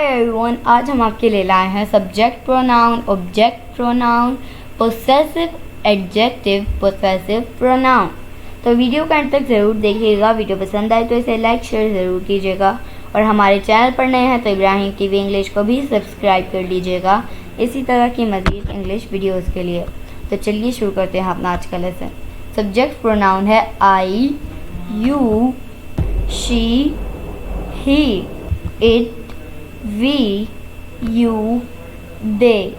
Everyone, आज हम आपके लिए लाए हैं subject pronoun, object pronoun, possessive adjective, possessive pronoun. तो वीडियो का अंत तक ज़रूर देखिएगा। वीडियो पसंद आए तो इसे लाइक शेयर ज़रूर कीजिएगा और हमारे चैनल पर नए हैं तो इब्राहिम टीवी इंग्लिश को भी सब्सक्राइब कर लीजिएगा इसी तरह की मज़ीद इंग्लिश वीडियोज़ के लिए। तो चलिए शुरू करते हैं अपना आज का लेसन। सब्जेक्ट प्रोनाउन है I, you, she, he, it, we, you, they.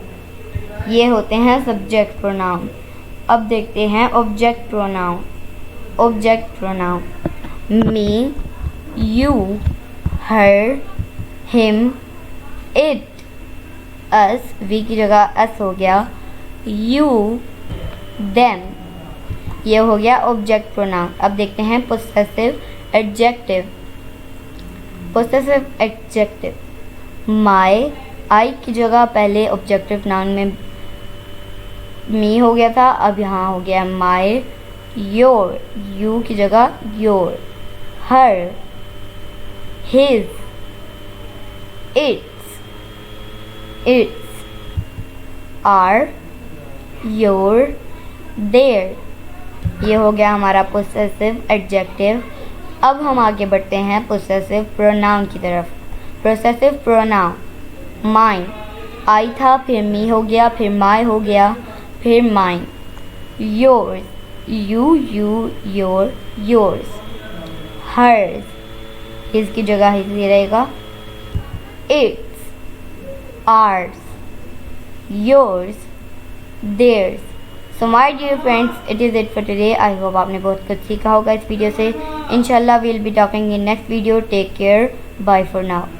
ये होते हैं सब्जेक्ट प्रोनाउन। अब देखते हैं object pronoun. Object pronoun me, you, her, him, it, us, we की जगह अस हो गया, यू, देम। ये हो गया ऑब्जेक्ट प्रोनाउन। अब देखते हैं possessive adjective. Possessive adjective my, I की जगह पहले ऑब्जेक्टिव नाउन में मी हो गया था, अब यहाँ हो गया माय। योर, यू की जगह your. Her, his, its, its, our, your, their. ये हो गया हमारा पोसेसिव एडजेक्टिव। अब हम आगे बढ़ते हैं पोसेसिव प्रोनाउन की तरफ। पोसेसिव प्रोनाउन माइन, आई था फिर मी हो गया, फिर माय हो गया, फिर mine. Yours, you, your, yours. Hers, his की जगह हिज ही रहेगा। Its, ours, yours, theirs. So my dear friends, it is it for today. I hope आपने बहुत कुछ सीखा होगा इस वीडियो से। इंशाल्लाह we'll be talking in next video. Take care, bye for now.